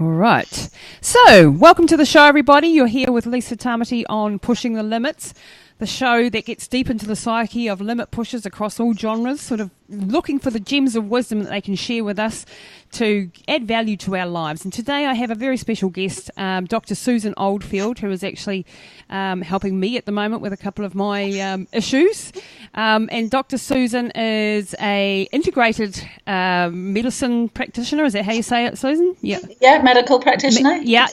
All right. So, welcome to the show, everybody. You're here with Lisa Tamati on Pushing the Limits, the show that gets deep into the psyche of limit pushers across all genres, sort of looking for the gems of wisdom that they can share with us to add value to our lives. And today I have a very special guest, Dr. Susan Oldfield, who is actually helping me at the moment with a couple of my issues. And Dr. Susan is a integrated medicine practitioner. Is that how you say it, Susan? Yeah, medical practitioner. Yeah.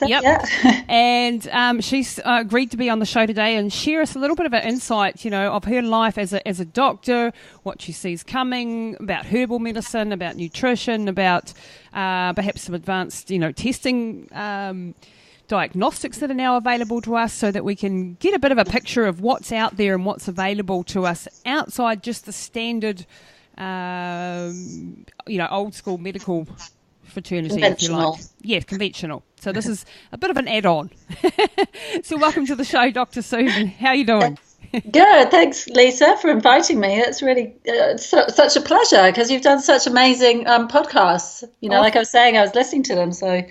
And she's agreed to be on the show today and share us a little bit of her insight, of her life as a doctor, what she sees coming, about herbal medicine, about nutrition, about perhaps some advanced, testing, diagnostics that are now available to us, so that we can get a bit of a picture of what's out there and what's available to us outside just the standard, old school medical fraternity, if you like. Yes, conventional. So this is a bit of an add-on. So welcome to the show, Dr. Susan. How are you doing? Good. Thanks, Lisa, for inviting me. That's really such a pleasure, because you've done such amazing podcasts. Like I was saying, I was listening to them, so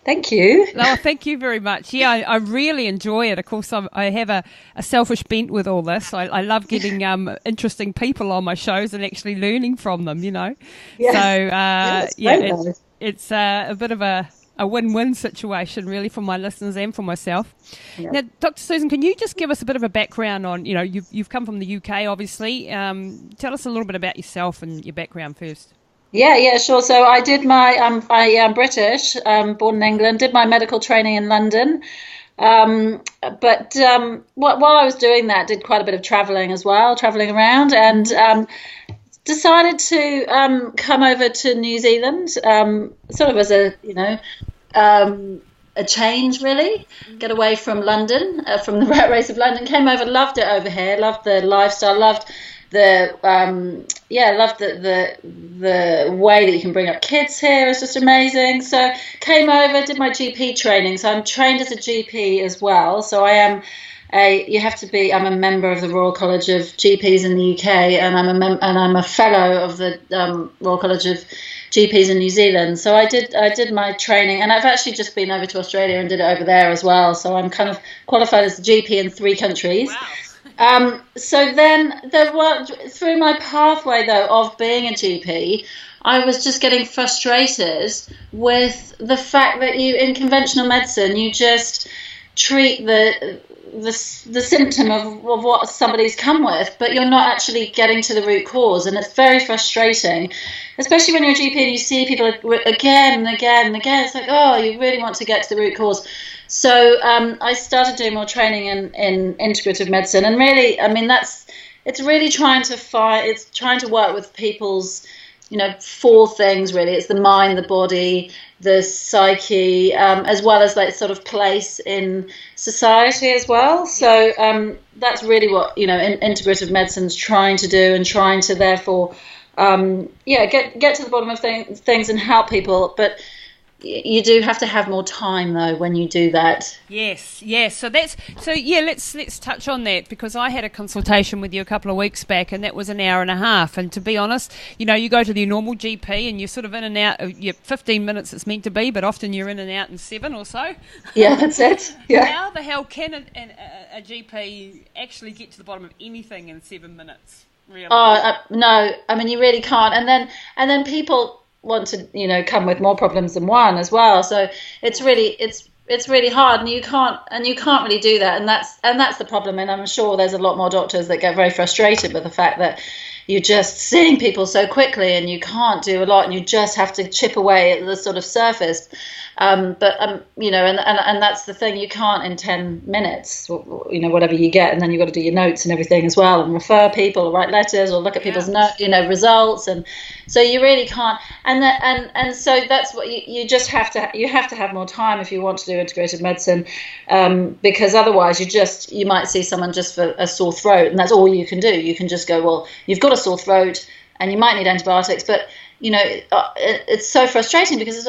thank you. Oh, thank you very much. Yeah, I really enjoy it. Of course, I have a selfish bent with all this. I love getting interesting people on my shows and actually learning from them, Yes. So, it's a bit of a win-win situation, really, for my listeners and for myself. Yeah. Now, Dr. Susan, can you just give us a bit of a background on, you've come from the UK, obviously. Tell us a little bit about yourself and your background first. Yeah, sure. So I did I am British, born in England, did my medical training in London. But while I was doing that, did quite a bit of traveling around, and decided to come over to New Zealand, sort of as a change, really, get away from London, from the rat race of London. Came over, loved it over here, loved the lifestyle, loved the way that you can bring up kids here is just amazing. So came over, did my GP training. So I'm trained as a GP as well. So I am I'm a member of the Royal College of GPs in the UK, and I'm a fellow of the Royal College of GPs in New Zealand. So I did my training, and I've actually just been over to Australia and did it over there as well. So I'm kind of qualified as a GP in 3 countries. Wow. So then through my pathway, though, of being a GP, I was just getting frustrated with the fact that in conventional medicine, you just treat the symptom of what somebody's come with, but you're not actually getting to the root cause, and it's very frustrating, especially when you're a GP and you see people again and again and again. It's like, oh, you really want to get to the root cause. So I started doing more training in integrative medicine, and really, it's really trying to work with people's 4 things, really. It's the mind, the body, the psyche, as well as sort of place in society as well. So that's really what integrative medicine's trying to do, and trying to therefore get to the bottom of things and help people. But you do have to have more time, though, when you do that. Yes. So let's touch on that, because I had a consultation with you a couple of weeks back, and that was an hour and a half. And to be honest, you go to the normal GP and you're sort of in and out. 15 minutes it's meant to be, but often you're in and out in 7 or so. Yeah, that's it. Yeah. How the hell can a GP actually get to the bottom of anything in 7 minutes? Really? No. You really can't. And then people want to come with more problems than one as well, so it's really hard, and you can't really do that, and that's the problem. And I'm sure there's a lot more doctors that get very frustrated with the fact that you're just seeing people so quickly and you can't do a lot, and you just have to chip away at the sort of surface. And that's the thing, you can't in 10 minutes, whatever you get, and then you've got to do your notes and everything as well, and refer people, or write letters, or look at people's results, and so you really can't. And so that's what you just have to have more time if you want to do integrative medicine, because otherwise you might see someone just for a sore throat, and that's all you can do. You can just go, well, you've got a sore throat and you might need antibiotics, but it's so frustrating, because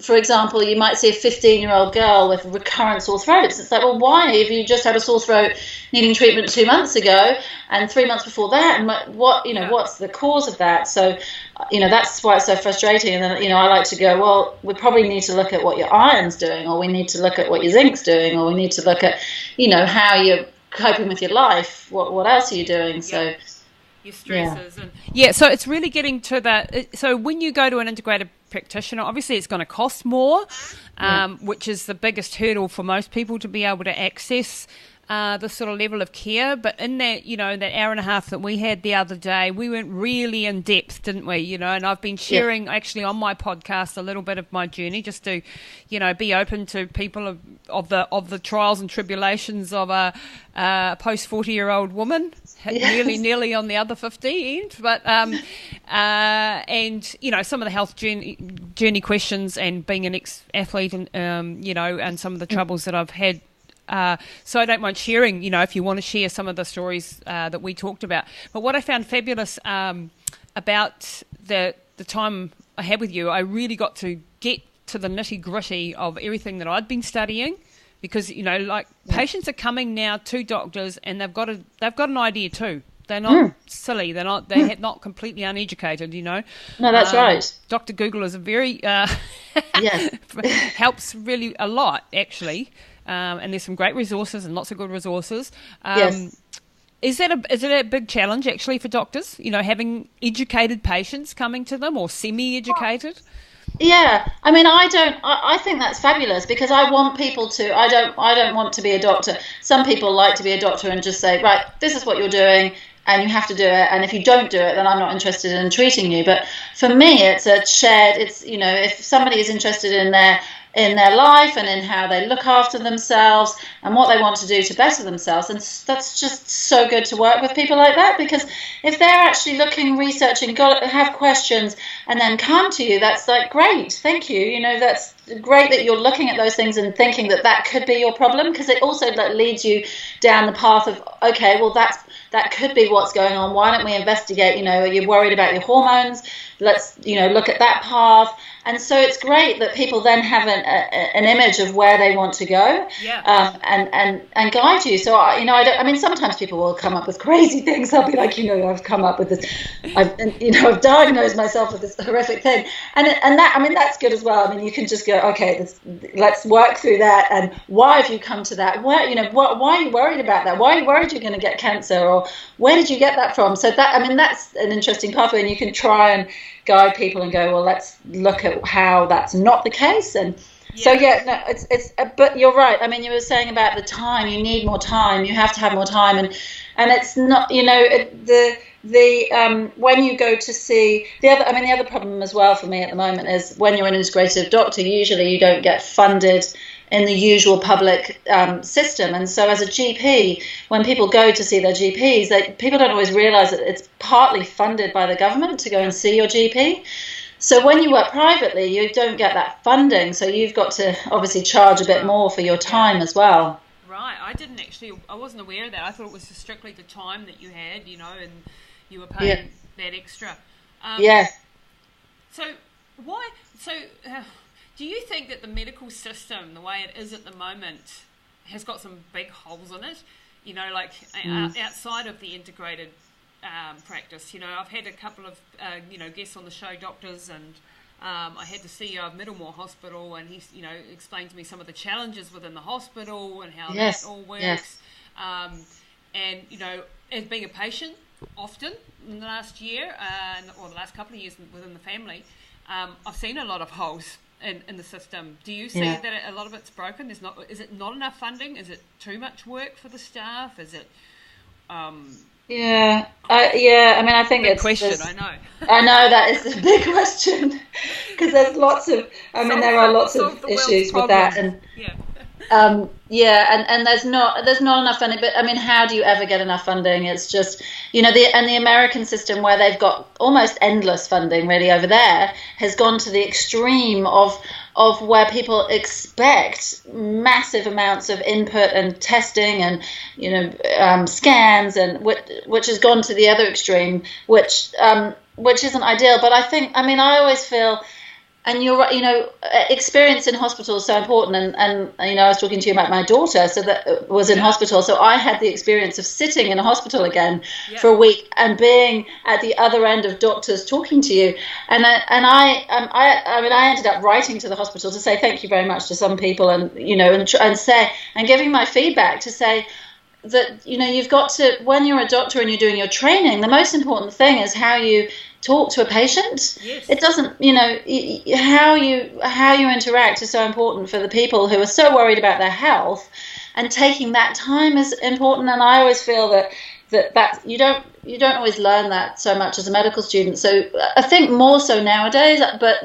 for example, you might see a 15-year-old girl with recurrent sore throats. It's like, well, why? If you just had a sore throat needing treatment 2 months ago and 3 months before that, and what's the cause of that? So, that's why it's so frustrating. And then, I like to go, well, we probably need to look at what your iron's doing, or we need to look at what your zinc's doing, or we need to look at, how you're coping with your life. What else are you doing? So. Your stresses so it's really getting to that. So when you go to an integrated practitioner, obviously it's going to cost more, which is the biggest hurdle for most people to be able to access this sort of level of care. But in that, that hour and a half that we had the other day, we went really in depth, didn't we? And I've been sharing actually on my podcast a little bit of my journey, just to, be open to people of the trials and tribulations of a post 40-year-old woman, nearly on the other 50 end, but and some of the health journey questions, and being an ex-athlete, and and some of the troubles that I've had. So I don't mind sharing, if you want to share some of the stories that we talked about. But what I found fabulous about the time I had with you, I really got to get to the nitty-gritty of everything that I'd been studying, because patients are coming now to doctors, and they've got an idea too. They're not silly. They're not completely uneducated. No, that's right. Dr. Google is a very helps really a lot, actually. And there's some great resources and lots of good resources. Is it a big challenge actually for doctors? Having educated patients coming to them, or semi-educated? Yeah, I mean, I think that's fabulous, because I want people to. I don't want to be a doctor. Some people like to be a doctor and just say, right, this is what you're doing, and you have to do it. And if you don't do it, then I'm not interested in treating you. But for me, it's a shared. It's if somebody is interested in their life and in how they look after themselves and what they want to do to better themselves. And that's just so good to work with people like that, because if they're actually looking, researching, have questions, and then come to you, that's like, great, thank you. That's great that you're looking at those things and thinking that could be your problem, because it also leads you down the path of, okay, well, that could be what's going on. Why don't we investigate? You're worried about your hormones. Let's, look at that path. And so it's great that people then have an image of where they want to go, and guide you. So, I mean, sometimes people will come up with crazy things. They'll be like, I've come up with this, I've diagnosed myself with this horrific thing. And that, I mean, that's good as well. I mean, you can just go, okay, let's work through that. And why have you come to that? Why are you worried about that? Why are you worried you're going to get cancer? Or where did you get that from? So that, I mean, that's an interesting pathway, and you can try and guide people and go, well, let's look at how that's not the case. And it's but you're right. I mean, you were saying about the time. You need more time. You have to have more time, and it's not, when you go to see the other problem as well for me at the moment is, when you're an integrative doctor, usually you don't get funded in the usual public system. And so as a GP, when people go to see their GPs, people don't always realise that it's partly funded by the government to go and see your GP. So when you work privately, you don't get that funding. So you've got to obviously charge a bit more for your time as well. Right. I wasn't aware of that. I thought it was just strictly the time that you had, and you were paying that extra. Do you think that the medical system, the way it is at the moment, has got some big holes in it? Outside of the integrated practice. I've had a couple of guests on the show, doctors, and I had the CEO of Middlemore Hospital, and he explained to me some of the challenges within the hospital and how that all works. And as being a patient, often in the last year or the last couple of years within the family, I've seen a lot of holes in the system. Do you see that a lot of it's broken? Is it not enough funding? Is it too much work for the staff? Is it? I mean, I think it's question. I know. I know that is a big question, because there's lots of. There are lots of issues with that, and and there's not enough funding. But I mean, how do you ever get enough funding? It's just the American system, where they've got almost endless funding really over there, has gone to the extreme of where people expect massive amounts of input and testing and scans, and which has gone to the other extreme, which isn't ideal. But I always feel and you're right, experience in hospital is so important. And I was talking to you about my daughter, so that was in hospital. So I had the experience of sitting in a hospital again for a week and being at the other end of doctors talking to you. And I ended up writing to the hospital to say thank you very much to some people, and giving my feedback to say that you've got to, when you're a doctor and you're doing your training, the most important thing is how you talk to a patient. Yes. It doesn't, how you interact is so important for the people who are so worried about their health, and taking that time is important. And I always feel that you don't always learn that so much as a medical student. So I think more so nowadays, but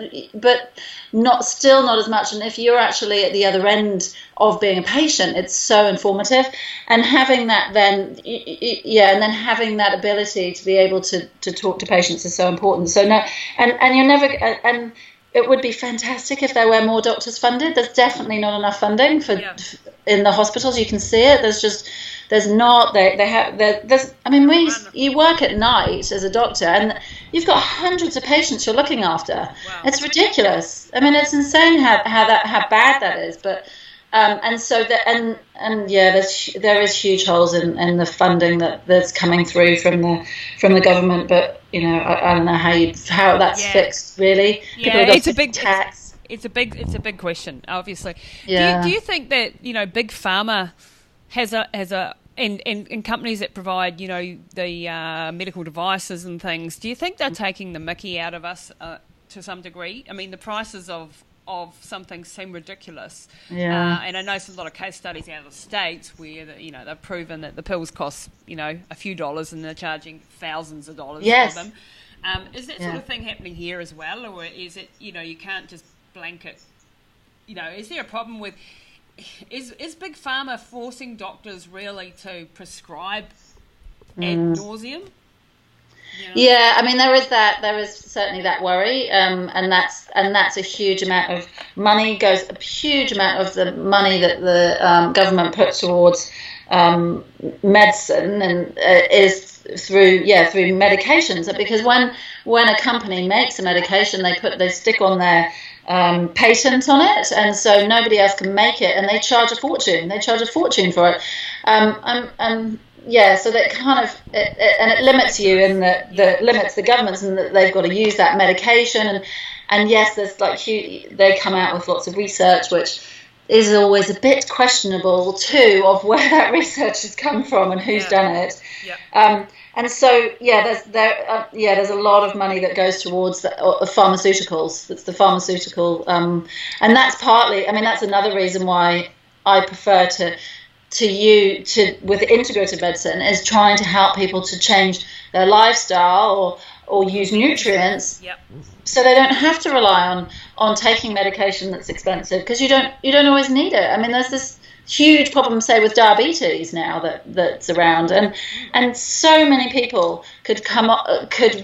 not as much. And if you're actually at the other end of being a patient, it's so informative. And having that and then having that ability to be able to talk to patients is so important. So no, and you're never, and it would be fantastic if there were more doctors funded. There's definitely not enough funding in the hospitals. You can see it. There's not. You work at night as a doctor, and you've got hundreds of patients you're looking after. Wow. It's ridiculous. I mean, it's insane how bad that is. But there is huge holes in the funding that's coming through from the government. But I don't know how that's fixed really. Yeah, it's a big tax. It's a big question, obviously. Yeah. Do you think that big pharma has a and companies that provide the medical devices and things, do you think they're taking the mickey out of us to some degree? I mean, the prices of some things seem ridiculous. Yeah. And I know there's a lot of case studies out of the States where they've proven that the pills cost a few dollars and they're charging thousands of dollars for them. Is that sort of thing happening here as well, or is it you can't just blanket? Is there a problem with? Is Big Pharma forcing doctors really to prescribe ad nauseum? Yeah, I mean there is certainly that worry, and that's a huge amount of money a huge amount of the money that the government puts towards medicine and is through medications. Because when a company makes a medication, they stick on their patent on it, and so nobody else can make it, and they charge a fortune. They charge a fortune for it, so that kind of it limits you, and that limits the governments, and that they've got to use that medication. And yes, there's they come out with lots of research, which is always a bit questionable too, of where that research has come from and who's done it. Yeah. And so, there's a lot of money that goes towards the pharmaceuticals. That's the pharmaceutical, and that's partly. I mean, that's another reason why I prefer to with integrative medicine is trying to help people to change their lifestyle or use nutrients, so they don't have to rely on taking medication that's expensive, because you don't always need it. I mean, there's this huge problem, say, with diabetes now that's around, and so many people could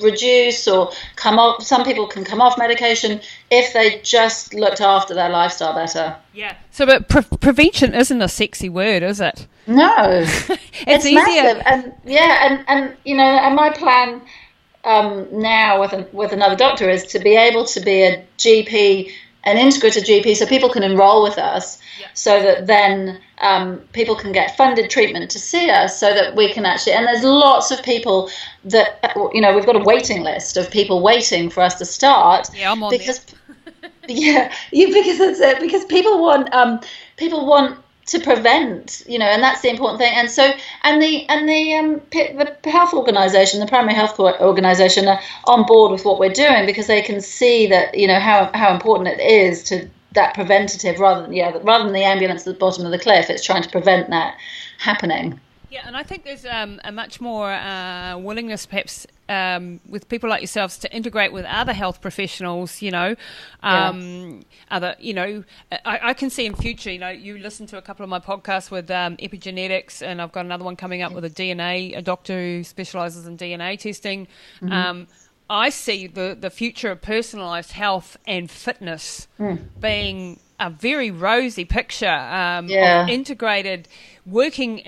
reduce or come off. Some people can come off medication if they just looked after their lifestyle better. Yeah. So, but prevention isn't a sexy word, is it? No, it's easier. Massive. And my plan now with another doctor is to be able to be a GP, an integrative GP, so people can enroll with us, so that then people can get funded treatment to see us, so that we can actually, and there's lots of people that, we've got a waiting list of people waiting for us to start. Yeah, I'm on because, because that's it, because people want to prevent, and that's the important thing. And so, the health organisation, the primary health organisation, are on board with what we're doing, because they can see that how important it is to that preventative, rather than the ambulance at the bottom of the cliff. It's trying to prevent that happening. Yeah, and I think there's a much more willingness, perhaps, with people like yourselves to integrate with other health professionals. I can see in future. You listen to a couple of my podcasts with epigenetics, and I've got another one coming up with a doctor who specialises in DNA testing. Mm-hmm. I see the future of personalised health and fitness being a very rosy picture of integrated working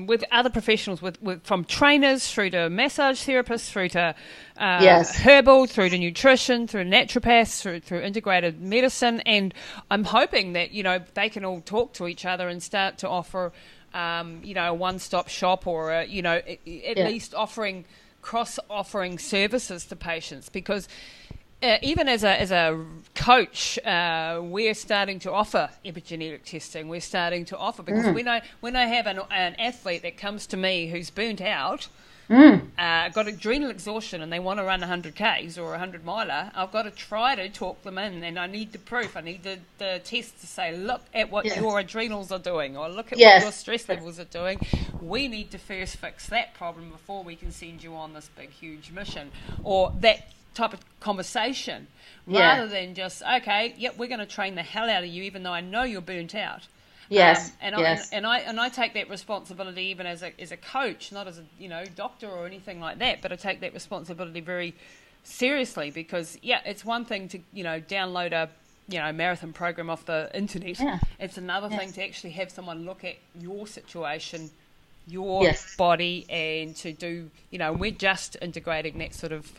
with other professionals, with from trainers through to massage therapists, through to herbal, through to nutrition, through naturopaths, through integrated medicine. And I'm hoping that, they can all talk to each other and start to offer, a one-stop shop, or, at least cross-offering services to patients, because even as a coach, we're starting to offer epigenetic testing. We're starting to offer, because when I have an athlete that comes to me who's burnt out, got adrenal exhaustion, and they want to run 100 Ks or 100 miler, I've got to try to talk them in, and I need the proof. I need the test to say, look at what your adrenals are doing, or look at what your stress levels are doing. We need to first fix that problem before we can send you on this big, huge mission, or that type of conversation, rather than just, we're going to train the hell out of you, even though I know you're burnt out. I take that responsibility even as a coach, not as a doctor or anything like that, but I take that responsibility very seriously, because it's one thing to download a marathon program off the internet. It's another thing to actually have someone look at your situation, your body, and to do, we're just integrating that sort of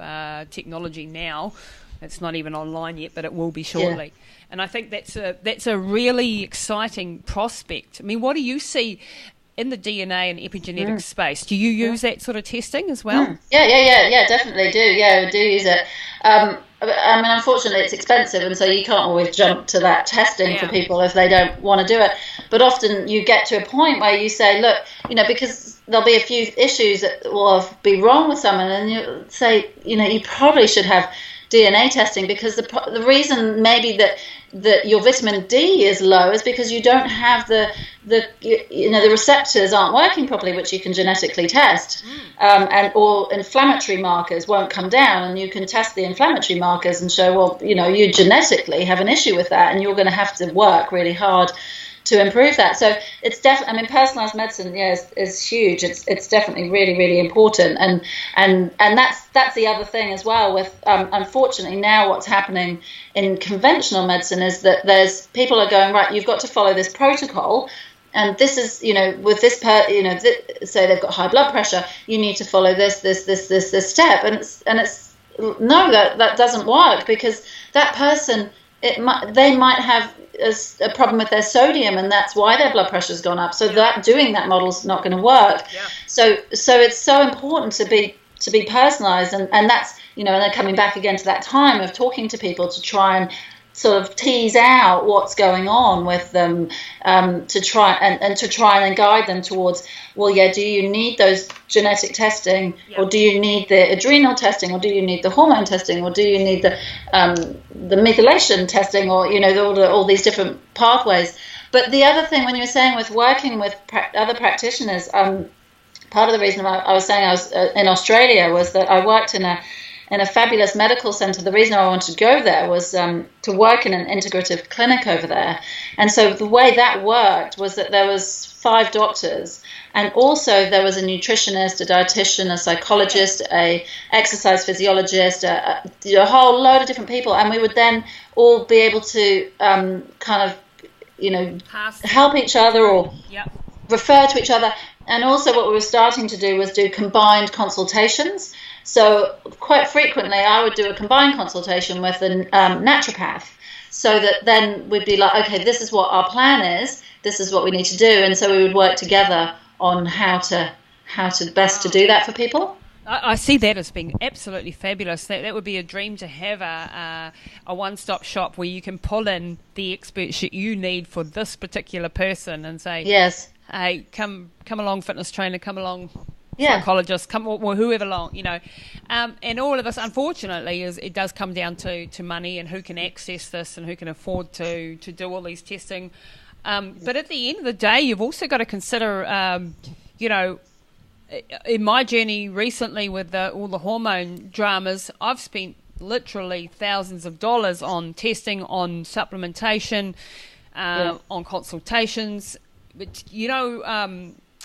technology now. It's not even online yet, but it will be shortly. And I think that's a really exciting prospect. I mean, what do you see in the DNA and epigenetic space? Do you use that sort of testing as well? Yeah, definitely do. Yeah, we do use it. I mean, unfortunately, it's expensive, and so you can't always jump to that testing for people if they don't want to do it. But often you get to a point where you say, look, because there'll be a few issues that will be wrong with someone, and you say, you probably should have DNA testing, because the reason maybe that your vitamin D is low is because you don't have the receptors aren't working properly, which you can genetically test, and or inflammatory markers won't come down, and you can test the inflammatory markers and show, well, you genetically have an issue with that, and you're going to have to work really hard to improve that. So it's definitely, I mean, personalised medicine, is huge. It's definitely really, really important, and that's the other thing as well. With unfortunately now, what's happening in conventional medicine is that there's people are going, right, you've got to follow this protocol, and this is with this say they've got high blood pressure, you need to follow this step, and it's no, that doesn't work, because that person, they might have a problem with their sodium, and that's why their blood pressure's gone up. So that doing that model's not going to work. So it's so important to be personalized, and that's and then coming back again to that time of talking to people to try and sort of tease out what's going on with them, to try and guide them towards, well, do you need those genetic testing, or do you need the adrenal testing, or do you need the hormone testing, or do you need the methylation testing, or all these different pathways. But the other thing, when you were saying with working with other practitioners, part of the reason I was saying I was in Australia was that I worked in a fabulous medical centre. The reason I wanted to go there was to work in an integrative clinic over there. And so the way that worked was that there was 5 doctors, and also there was a nutritionist, a dietitian, a psychologist, a exercise physiologist, a whole load of different people, and we would then all be able to help each other or refer to each other. And also what we were starting to do was do combined consultations. So quite frequently I would do a combined consultation with a naturopath, so that then we'd be like, okay, this is what our plan is, this is what we need to do, and so we would work together on how to best to do that for people. I see that as being absolutely fabulous. That would be a dream, to have a one-stop shop where you can pull in the experts that you need for this particular person and say, hey, come along, fitness trainer, come along, psychologist, come, or whoever along, and all of this, unfortunately, it does come down to money and who can access this and who can afford to do all these testing. But at the end of the day, you've also got to consider, in my journey recently with all the hormone dramas, I've spent literally thousands of dollars on testing, on supplementation, on consultations. But,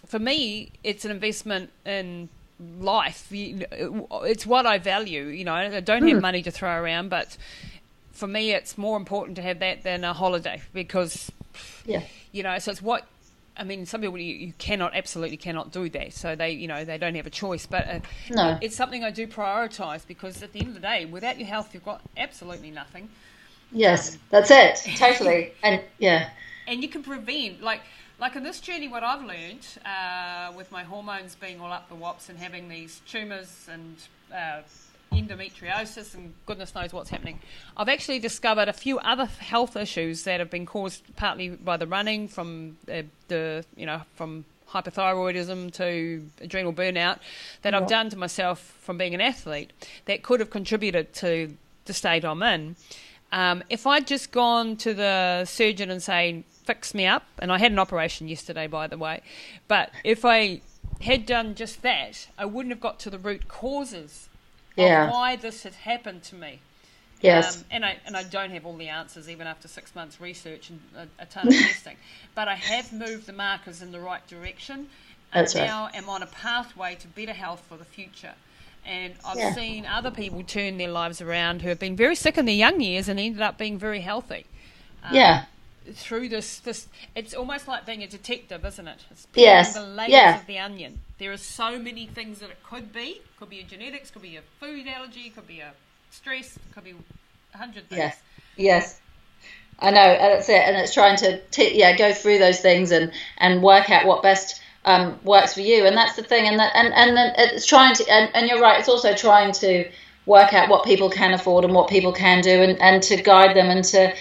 for me, it's an investment in life. It's what I value. I don't have money to throw around, but for me, it's more important to have that than a holiday because, so it's what. I mean, some people you absolutely cannot do that, so they don't have a choice. But no, it's something I do prioritise because at the end of the day, without your health, you've got absolutely nothing. Yes, that's it, totally, and and you can prevent like in this journey. What I've learned with my hormones being all up the wops and having these tumours and endometriosis and goodness knows what's happening, I've actually discovered a few other health issues that have been caused partly by the running, from from hypothyroidism to adrenal burnout, that I've done to myself from being an athlete that could have contributed to the state I'm in. If I'd just gone to the surgeon and saying, fix me up, and I had an operation yesterday, by the way, but if I had done just that, I wouldn't have got to the root causes of why this had happened to me. Yes. And I don't have all the answers, even after 6 months research and a ton of testing. But I have moved the markers in the right direction. And now am on a pathway to better health for the future. And I've seen other people turn their lives around who have been very sick in their young years and ended up being very healthy. Through this, it's almost like being a detective, isn't it? It's peeling the layers of the onion. There are so many things that it could be. Could be a genetics, could be a food allergy, could be a stress, could be 100 things. Yes. I know, and that's it. And it's trying to go through those things and work out what best works for you. And that's the thing. And then it's trying to, and you're right. It's also trying to work out what people can afford and what people can do, and to guide them, and to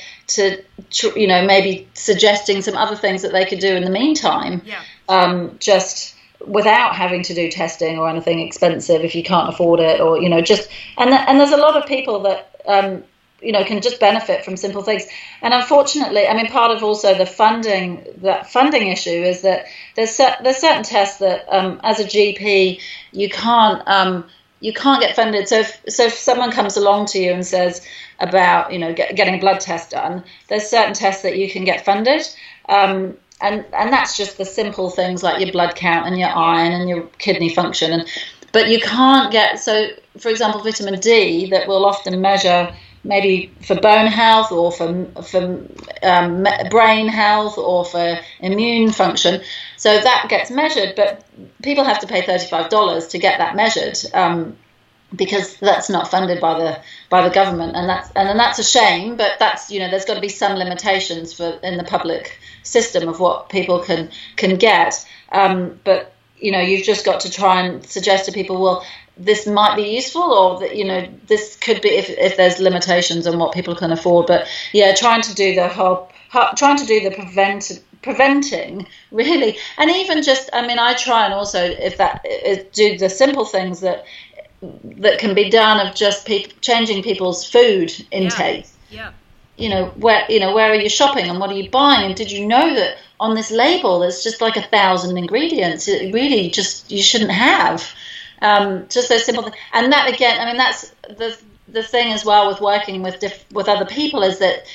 maybe suggesting some other things that they could do in the meantime, just without having to do testing or anything expensive if you can't afford it, or just and there's a lot of people that can just benefit from simple things. And unfortunately, I mean, part of also the funding issue is that there's certain tests that as a GP you can't get funded. So if someone comes along to you and says about getting a blood test done, there's certain tests that you can get funded, and that's just the simple things like your blood count and your iron and your kidney function. But you can't get, so for example, vitamin D that will often measure maybe for bone health or for brain health or for immune function. So that gets measured, but people have to pay $35 to get that measured, because that's not funded by the government, and that's a shame. But that's there's got to be some limitations in the public system of what people can get. But you've just got to try and suggest to people, well, this might be useful, or that this could be if there's limitations on what people can afford. But trying to do the preventing really, and even just, I mean, I try and also do the simple things that can be done of just changing people's food intake. Where are you shopping and what are you buying, and did you know that on this label there's just like 1,000 ingredients? It really just, you shouldn't have. Just those simple things. And that, again, I mean, that's the thing as well with working with other people, is that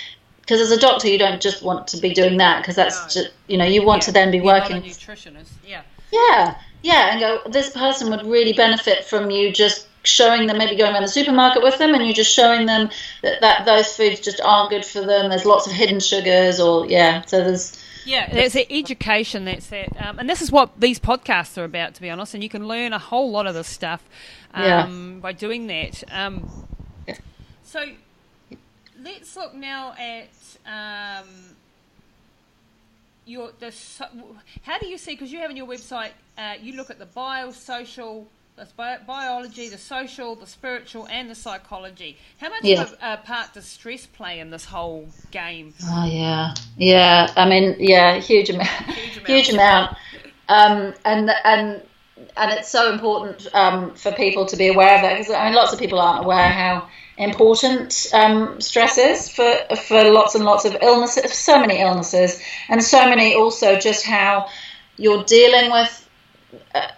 because as a doctor you don't just want to be doing that, because that's just you want to then be working. Not a nutritionist. And go, this person would really benefit from you just showing them, maybe going around the supermarket with them and you just showing them that those foods just aren't good for them. There's lots of hidden sugars, or so there's. There's the education, that's that. And this is what these podcasts are about, to be honest, and you can learn a whole lot of this stuff by doing that. So let's look now at how do you see, because you have on your website, you look at the biosocial, the biology, the social, the spiritual, and the psychology. How much of a part does stress play in this whole game? Oh, yeah. I mean, huge amount. And it's so important for people to be aware of that, because I mean, lots of people aren't aware how important stress is for lots and lots of illnesses, so many illnesses, and so many also just how you're dealing with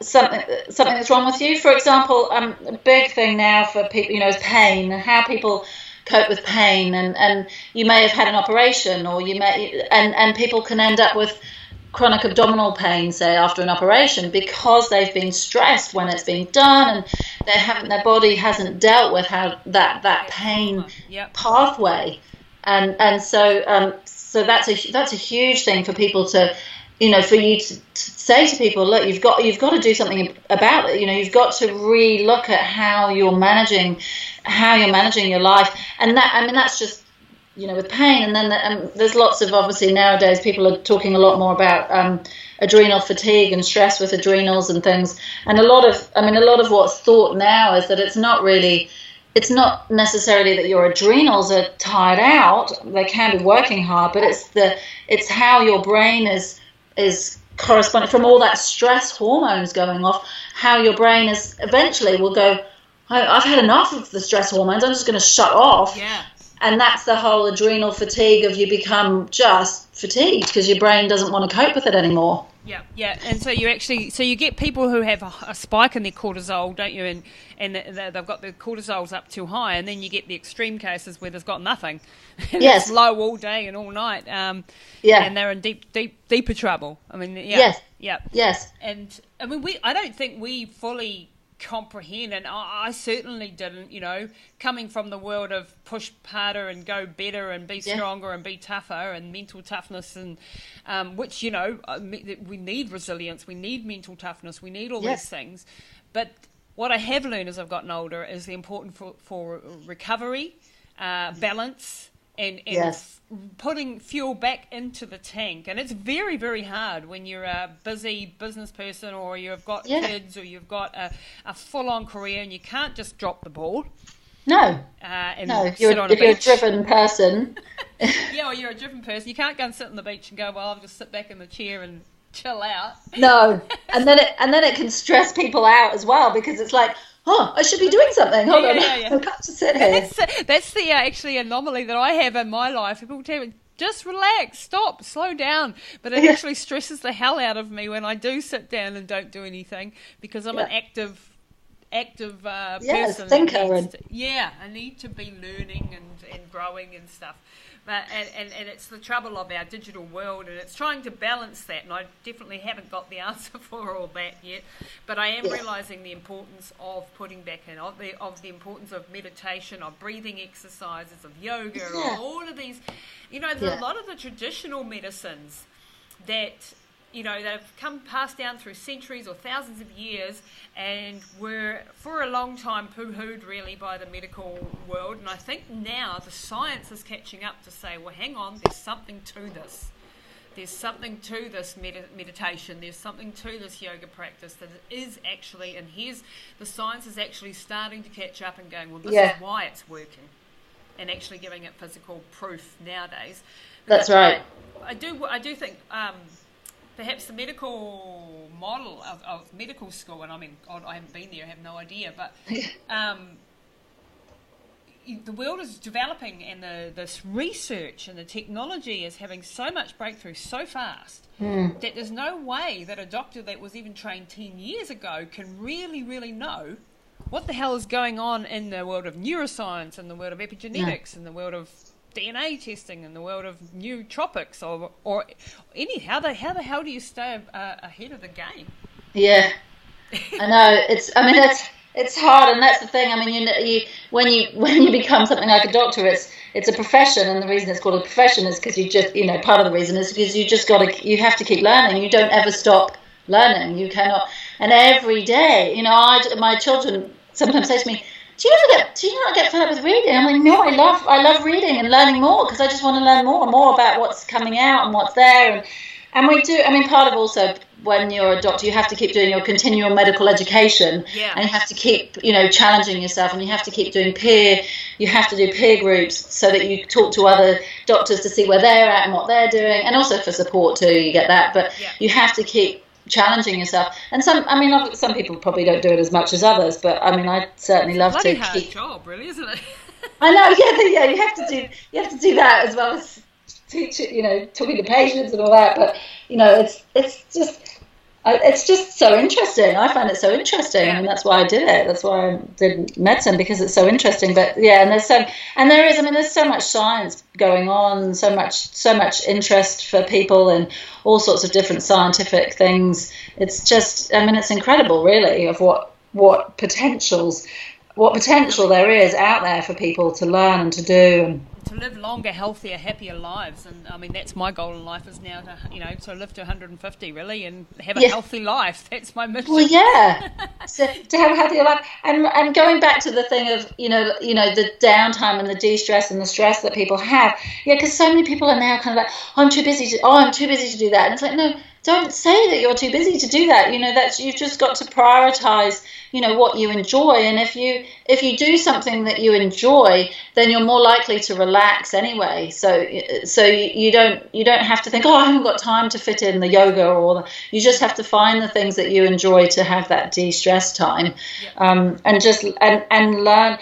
something that's wrong with you. For example, a big thing now for people, is pain, how people cope with pain, and you may have had an operation, or you may, and people can end up with chronic abdominal pain, say, after an operation, because they've been stressed when it's being done, their body hasn't dealt with how that pain pathway, and so that's a huge thing for people to, for you to say to people, look, you've got to do something about it. You've got to re-look at how you're managing your life, and that's just, with pain. And then there's lots of, obviously nowadays people are talking a lot more about adrenal fatigue and stress with adrenals and things. And a lot of what's thought now is that it's not necessarily that your adrenals are tired out. They can be working hard, but it's how your brain is corresponding from all that stress hormones going off, how your brain is eventually will go, I've had enough of the stress hormones, I'm just going to shut off. Yeah. And that's the whole adrenal fatigue of you become just fatigued because your brain doesn't want to cope with it anymore. Yeah. And so you get people who have a spike in their cortisol, don't you? And they've got their cortisols up too high, and then you get the extreme cases where there's got nothing. And yes. It's low all day and all night. And they're in deeper trouble. I mean, Yes. And I mean, I don't think we fully comprehend, and I certainly didn't, coming from the world of push harder and go better and be stronger and be tougher and mental toughness, and which we need resilience, we need mental toughness, we need all these things. But what I have learned as I've gotten older is the importance for recovery, balance, and putting fuel back into the tank. And it's very, very hard when you're a busy business person, or you've got kids, or you've got a full-on career, and you can't just drop the ball. No. If you're a driven person. Or you're a driven person. You can't go and sit on the beach and go, well, I'll just sit back in the chair and chill out. No. And then it can stress people out as well, because it's like, I should be doing something. Hold on. I can't just sit here. That's the actually anomaly that I have in my life. People tell me, just relax, stop, slow down. But it actually stresses the hell out of me when I do sit down and don't do anything, because I'm an active person. Thinker. I need to be learning and growing and stuff. But and it's the trouble of our digital world, and it's trying to balance that, and I definitely haven't got the answer for all that yet. But I am realising the importance of putting back in, of the importance of meditation, of breathing exercises, of yoga, of all of these. There's a lot of the traditional medicines that that have passed down through centuries or thousands of years, and were for a long time poo-hooed really by the medical world. And I think now the science is catching up to say, well, hang on, there's something to this. There's something to this meditation. There's something to this yoga practice that is actually, and here's the science is actually starting to catch up and going, well, this is why it's working, and actually giving it physical proof nowadays. That's right. I do think perhaps the medical model of medical school, and I mean, God, I haven't been there, I have no idea, but the world is developing, and this research and the technology is having so much breakthrough so fast that there's no way that a doctor that was even trained 10 years ago can really, really know what the hell is going on in the world of neuroscience, and the world of epigenetics, and the world of DNA testing, in the world of nootropics, or any how the hell do you stay ahead of the game? Yeah, I know. It's hard, and that's the thing. I mean, when you become something like a doctor, it's a profession, and the reason it's called a profession is because you just part of the reason is because you have to keep learning. You don't ever stop learning. You cannot. And every day, my children sometimes say to me, do you not get fed up with reading? I'm like, no, I love reading and learning more, because I just want to learn more and more about what's coming out and what's there. And we do, part of also when you're a doctor, you have to keep doing your continual medical education, and you have to keep, challenging yourself, and you have to keep doing you have to do peer groups so that you talk to other doctors to see where they're at and what they're doing, and also for support too, you get that. But you have to keep challenging yourself, and some people probably don't do it as much as others, but I certainly love to keep. It's a bloody hard job, really, isn't it? I know, you have to do that as well as talking to patients and all that. But it's just so interesting. I find it so interesting, and that's why I did it. That's why I did medicine, because it's so interesting. But there's so much science going on, so much interest for people, and all sorts of different scientific things. It's just, it's incredible, really, of what what potential there is out there for people to learn and to do, and to live longer, healthier, happier lives. And I mean, that's my goal in life, is now to live to 150 really, and have a healthy life. That's my mission. Well, yeah, so to have a healthier life, and going back to the thing of the downtime and the de-stress and the stress that people have. Yeah, because so many people are now kind of like, oh, I'm too busy to do that, and it's like, no. Don't say that you're too busy to do that. That's, you've just got to prioritize, what you enjoy. And if you do something that you enjoy, then you're more likely to relax anyway. So you don't have to think, oh, I haven't got time to fit in the yoga, you just have to find the things that you enjoy to have that de-stress time, and just and learn.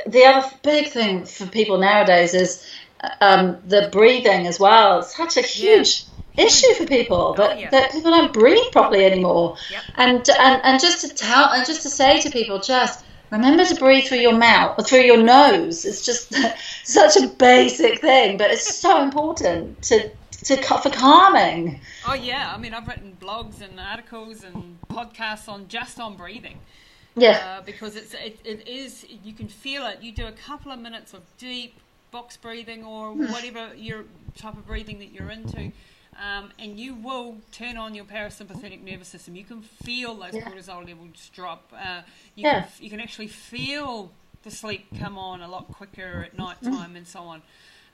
The other big thing for people nowadays is the breathing as well. It's such a huge issue for people that people don't breathe properly anymore. And just to say to people, just remember to breathe through your mouth or through your nose. It's just such a basic thing, but it's so important for calming. Oh yeah, I mean, I've written blogs and articles and podcasts on breathing. Yeah, because it is, you can feel it. You do a couple of minutes of deep box breathing or whatever your type of breathing that you're into. And you will turn on your parasympathetic nervous system. You can feel those cortisol levels drop. You can actually feel the sleep come on a lot quicker at night time and so on.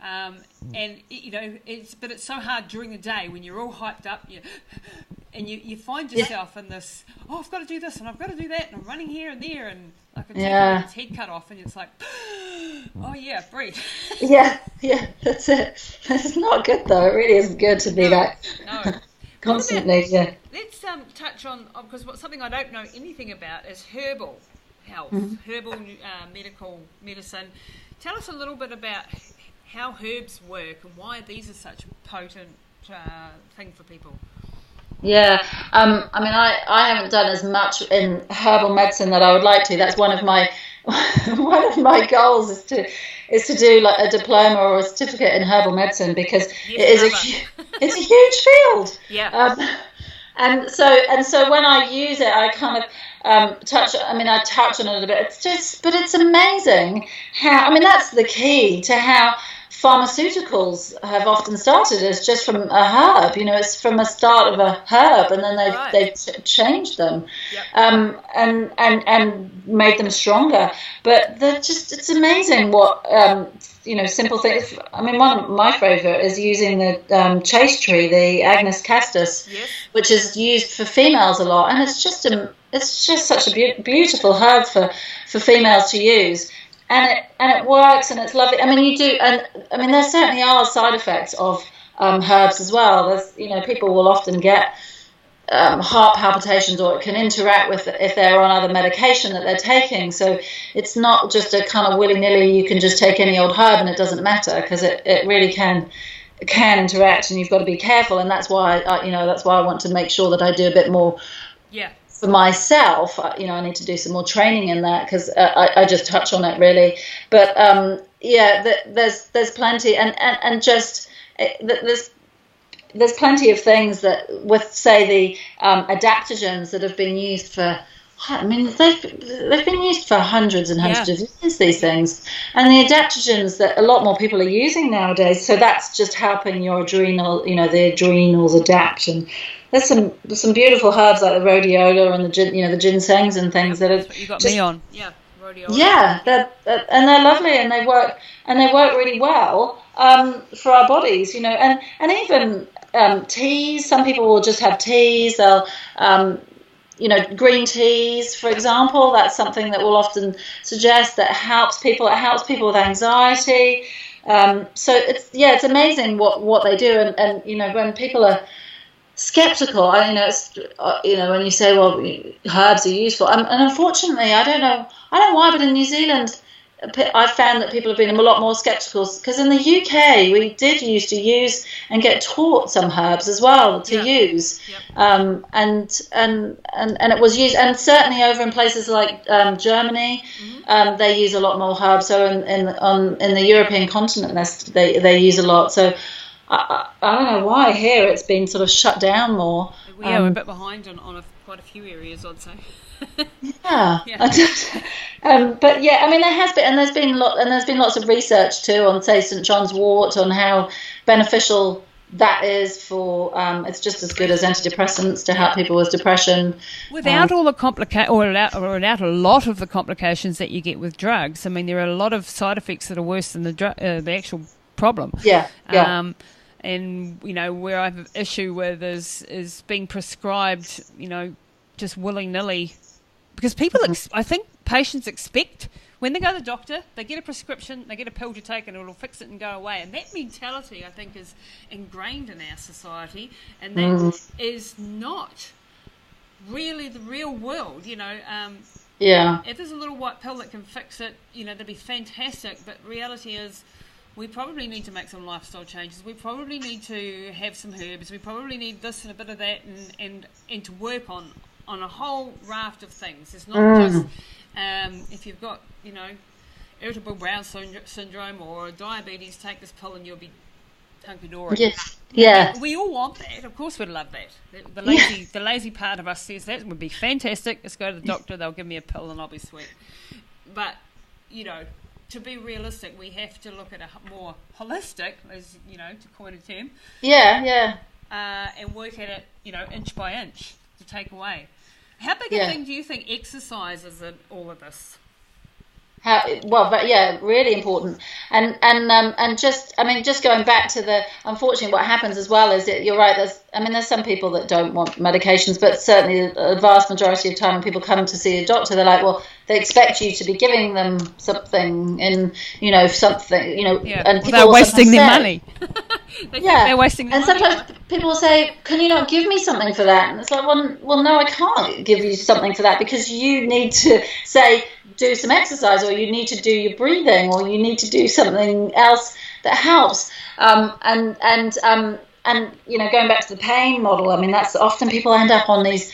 And it's so hard during the day when you're all hyped up, and you find yourself in this, oh, I've got to do this and I've got to do that, and I'm running here and there, and like a his head cut off, and it's like, oh yeah, breathe. yeah, that's it. It's not good though. It really isn't good to be constantly. Let's touch on, because something I don't know anything about is herbal health, herbal medicine. Tell us a little bit about how herbs work and why these are such a potent thing for people. Yeah, I mean, I haven't done as much in herbal medicine that I would like to. That's one of my goals is to do like a diploma or a certificate in herbal medicine, because it's a huge field. Yeah. And so when I use it, I kind of touch on it a little bit. But it's amazing how, I mean, that's the key to how pharmaceuticals have often started as just from a herb. It's from a start of a herb, and then they've changed them, and made them stronger. But it's amazing what simple things. I mean, one of my favourite is using the chase tree, the Agnus castus, which is used for females a lot, and it's just such a beautiful herb for females to use. And it works, and it's lovely. I mean, there certainly are side effects of herbs as well. There's, people will often get heart palpitations, or it can interact with if they're on other medication that they're taking. So it's not just a kind of willy-nilly, you can just take any old herb and it doesn't matter, because it really can interact, and you've got to be careful. And that's why I want to make sure that I do a bit more. Yeah. For myself, I need to do some more training in that, because I just touch on it really. But there's plenty, and just there's plenty of things that, with say the adaptogens that have been used for. I mean, they've been used for hundreds and hundreds of years, these things, and the adaptogens that a lot more people are using nowadays. So that's just helping your the adrenals adapt. And there's some beautiful herbs like the rhodiola and the ginsengs and things that are. You got me on, rhodiola. Yeah, and they're lovely, and they work really well for our bodies, and even teas. Some people will just have teas. They'll green teas, for example, that's something that we'll often suggest that helps people. It helps people with anxiety. So it's amazing what they do. And when people are skeptical, when you say, well, herbs are useful, and unfortunately, I don't know why, but in New Zealand, I've found that people have been a lot more skeptical, because in the UK we did used to use and get taught some herbs as well to use, and it was used, and certainly over in places like Germany, they use a lot more herbs. So in the European continent, they use a lot. So I don't know why here it's been sort of shut down more. We're a bit behind on quite a few areas, I'd say. Yeah. Yeah. But yeah, I mean, there's been lots of research too on, say, St. John's wort, on how beneficial that is for. It's just as good as antidepressants to help people with depression. Without all the without a lot of the complications that you get with drugs. I mean, there are a lot of side effects that are worse than the actual problem. Yeah. Yeah. And where I have an issue with is being prescribed, just willy-nilly, because people, I think patients expect when they go to the doctor, they get a prescription, they get a pill to take, and it'll fix it and go away. And that mentality, I think, is ingrained in our society, and that is not really the real world. If there's a little white pill that can fix it, that'd be fantastic. But reality is, we probably need to make some lifestyle changes. We probably need to have some herbs. We probably need this and a bit of that, and to work on a whole raft of things. It's not just if you've got irritable bowel syndrome or diabetes, take this pill and you'll be hunky-dory. Yes. Yeah. We all want that. Of course, we'd love that. The lazy part of us says that would be fantastic. Let's go to the doctor. They'll give me a pill and I'll be sweet. But to be realistic, we have to look at a more holistic, as to coin a term. Yeah. And work at it, inch by inch to take away. How big a thing do you think exercise is in all of this? Really important, and just going back to unfortunately what happens as well is that you're right. There's some people that don't want medications, but certainly a vast majority of time when people come to see a doctor, they're like, well, they expect you to be giving them something, and and they're wasting their money. They're wasting their money. And sometimes people will say, can you not give me something for that? And it's like, well, no, I can't give you something for that, because you need to do some exercise, or you need to do your breathing, or you need to do something else that helps. And going back to the pain model, that's often people end up on these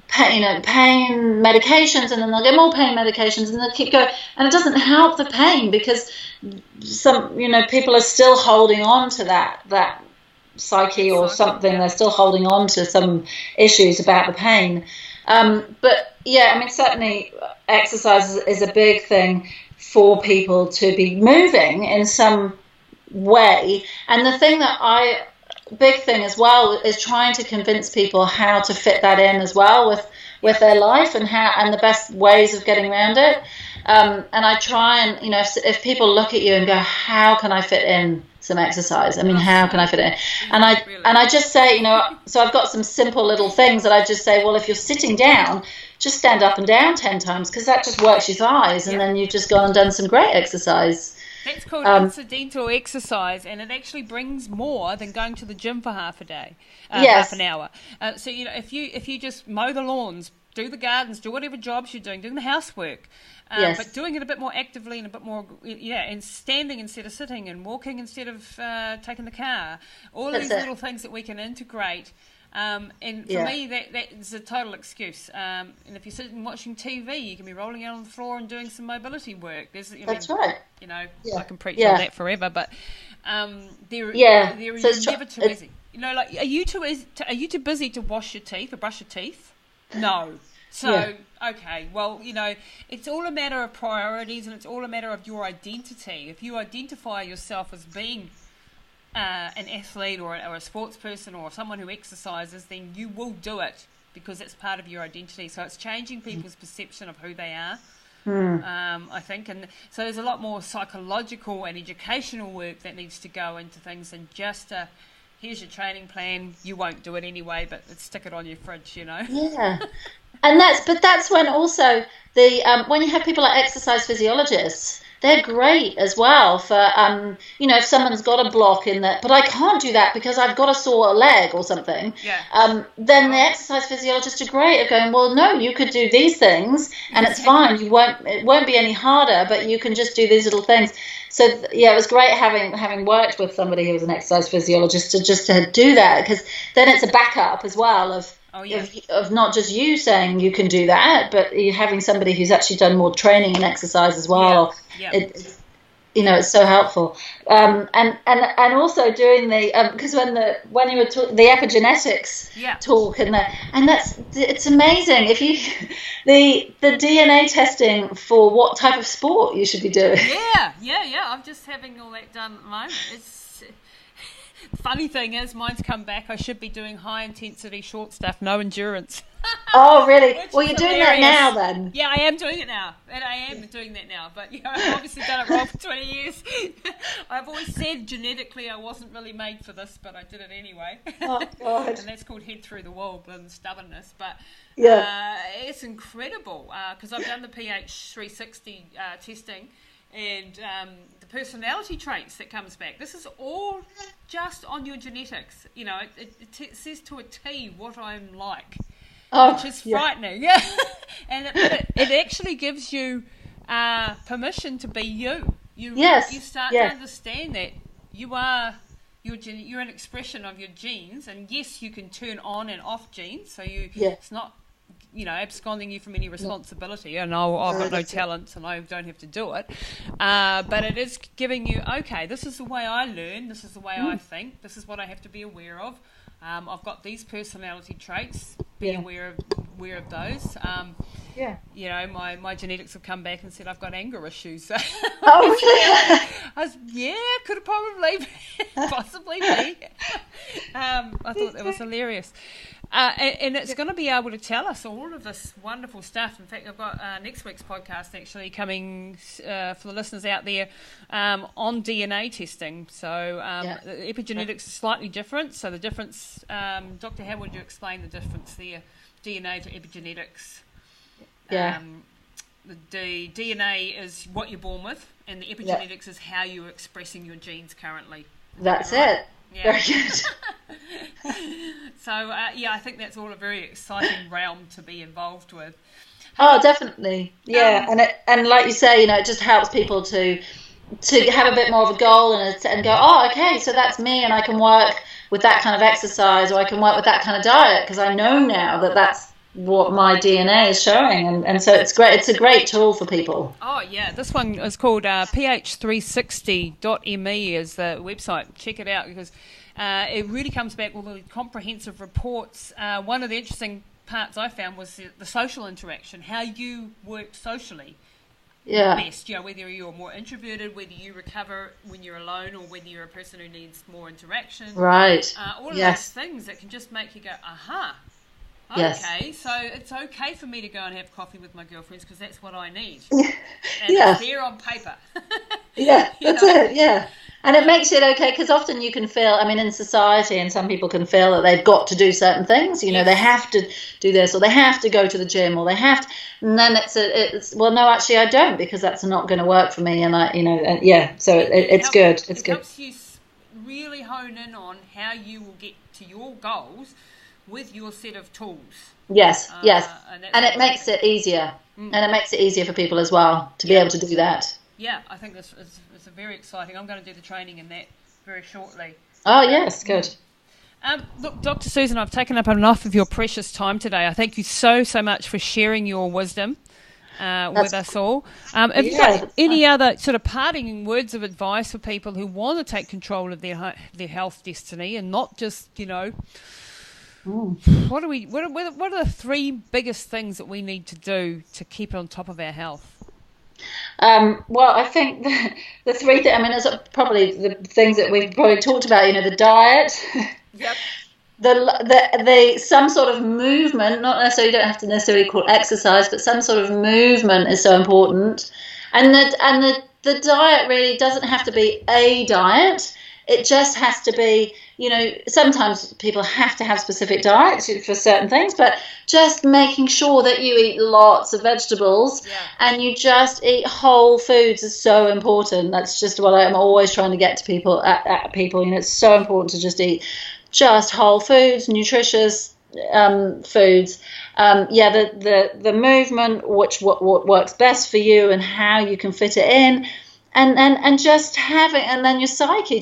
pain medications, and then they'll get more pain medications, and they'll keep going, and it doesn't help the pain, because people are still holding on to that psyche or something. They're still holding on to some issues about the pain. Certainly exercise is a big thing for people to be moving in some way. And the big thing as well is trying to convince people how to fit that in as well with their life, and the best ways of getting around it. And I try and, if people look at you and go, how can I fit in some exercise? How can I fit it in? And I just say, so I've got some simple little things that I just say, well, if you're sitting down, just stand up and down 10 times, because that just works your thighs, and then you've just gone and done some great exercise. That's called incidental exercise, and it actually brings more than going to the gym for half a day, half an hour. So if you just mow the lawns, do the gardens, do whatever jobs you're doing the housework, but doing it a bit more actively and a bit more, and standing instead of sitting, and walking instead of taking the car. All these little things that we can integrate. And for me, that is a total excuse. And if you're sitting watching TV, you can be rolling out on the floor and doing some mobility work. That's right. I can preach on that forever, but there is never too busy. Are you too busy to wash your teeth or brush your teeth? No. So, okay, well, it's all a matter of priorities, and it's all a matter of your identity. If you identify yourself as being an athlete or a sports person or someone who exercises, then you will do it, because it's part of your identity. So it's changing people's perception of who they are, I think. And so there's a lot more psychological and educational work that needs to go into things than just here's your training plan, you won't do it anyway, but stick it on your fridge, Yeah. And that's when also when you have people like exercise physiologists, they're great as well for, if someone's got a block in that, but I can't do that because I've got a sore leg or something. Yeah. Then the exercise physiologists are great at going, well, no, you could do these things and it's fine. It won't be any harder, but you can just do these little things. So it was great having worked with somebody who was an exercise physiologist to do that, because then it's a backup as well of not just you saying you can do that, but you having somebody who's actually done more training and exercise as well. it's so helpful. And also doing the because when you were the epigenetics talk it's amazing if you the DNA testing for what type of sport you should be doing. Yeah. I'm just having all that done at the moment. It's funny thing is, mine's come back. I should be doing high intensity short stuff, no endurance. Oh, really? Well, you're doing that now then. Yeah, I am doing it now. And I am doing that now. But, I've obviously done it wrong for 20 years. I've always said genetically I wasn't really made for this, but I did it anyway. Oh, God. And that's called head through the wall and stubbornness. But it's incredible because I've done the pH 360 testing and the personality traits that comes back. This is all just on your genetics. It says to a T what I'm like. Which is frightening, and it actually gives you permission to be you. You start to understand that you're an expression of your genes, and yes, you can turn on and off genes. So it's not absconding you from any responsibility. And I've got no talent, and I don't have to do it. But it is giving you, okay, this is the way I learn. This is the way I think. This is what I have to be aware of. I've got these personality traits. Be aware of those. My genetics have come back and said I've got anger issues. Oh, really? Could have probably possibly be. I thought that was hilarious. And it's going to be able to tell us all of this wonderful stuff. In fact, I've got next week's podcast actually coming for the listeners out there on DNA testing. So epigenetics is slightly different. So the difference, Dr. How would you explain the difference there, DNA to epigenetics? The DNA is what you're born with, and the epigenetics is how you're expressing your genes currently. That's it. Yeah. Very good. So, I think that's all a very exciting realm to be involved with. Oh, definitely. Yeah, and like you say, it just helps people to have a bit more of a goal and go, oh, okay, so that's me, and I can work with that kind of exercise, or I can work with that kind of diet, because I know now that that's what my DNA is showing, and so it's great. It's a great tool for people. Oh yeah, this one is called ph360.me is the website. Check it out because it really comes back with the comprehensive reports. One of the interesting parts I found was the social interaction, how you work socially. Best, whether you're more introverted, whether you recover when you're alone, or whether you're a person who needs more interaction. Right. All of those things that can just make you go, aha. Okay, so it's okay for me to go and have coffee with my girlfriends because that's what I need. And it's there on paper. That's it, And it makes it okay because often you can feel, in society, and some people can feel that they've got to do certain things, they have to do this, or they have to go to the gym, or they have to, and then it's well, no, actually I don't, because that's not going to work for me, and so it's good. It helps you really hone in on how you will get to your goals with your set of tools. Yes. And it makes it easier. And it makes it easier for people as well to be able to do that. Yeah, I think this is very exciting. I'm going to do the training in that very shortly. Oh, yes, good. Look, Dr. Susan, I've taken up enough of your precious time today. I thank you so much for sharing your wisdom with us all. Have you got any other sort of parting words of advice for people who want to take control of their health destiny and not just, What are the three biggest things that we need to do to keep on top of our health? Well, I think the three things, there's probably the things that we've probably talked about, the diet, the some sort of movement, not necessarily, you don't have to necessarily call it exercise, but some sort of movement is so important. And the diet really doesn't have to be a diet. It just has to be, sometimes people have to have specific diets for certain things, but just making sure that you eat lots of vegetables and you just eat whole foods is so important. That's just what I'm always trying to get to people, at people. It's so important to just eat just whole foods, nutritious foods. The movement, what works best for you and how you can fit it in. And just having, and then your psyche,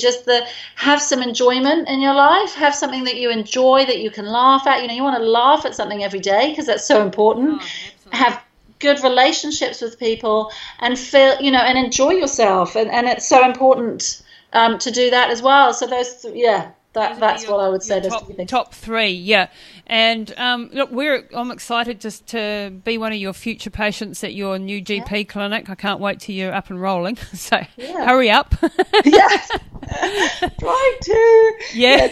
have some enjoyment in your life, have something that you enjoy, that you can laugh at. You want to laugh at something every day because that's so important. Oh, have good relationships with people and feel, and enjoy yourself. And it's so important to do that as well. So that's what I would say. Top three, yeah. And look, I'm excited just to be one of your future patients at your new GP clinic. I can't wait till you're up and rolling. So hurry up. Trying to.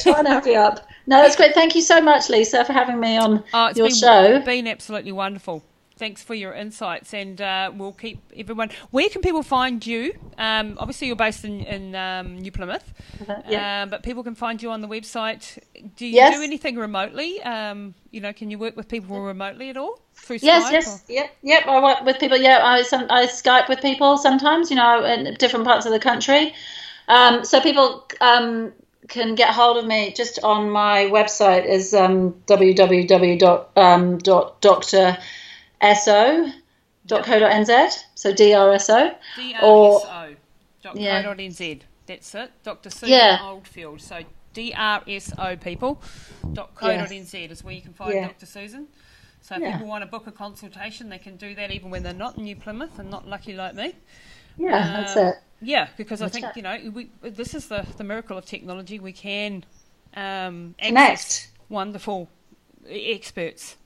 Trying to hurry up. No, that's great. Thank you so much, Lisa, for having me on your show. It's been absolutely wonderful. Thanks for your insights, and we'll keep everyone. Where can people find you? Obviously, you're based in New Plymouth, but people can find you on the website. Do you do anything remotely? Can you work with people remotely at all through Skype? Yep. I work with people. I Skype with people sometimes. In different parts of the country. So people can get hold of me just on my website is www.drso.co.nz, so DRSO. DRSO.co.nz. That's it. Dr. Susan Oldfield. So DRSO people.co.nz is where you can find Dr. Susan. So if people want to book a consultation, they can do that even when they're not in New Plymouth and not lucky like me. Yeah, that's it. Yeah, because I think, this is the miracle of technology. We can access wonderful experts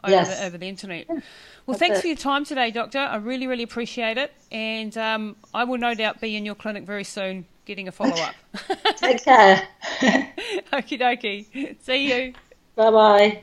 over the internet. Well, thanks for your time today, Doctor. I really, really appreciate it. And I will no doubt be in your clinic very soon getting a follow-up. Take care. Okie dokie. See you. Bye-bye.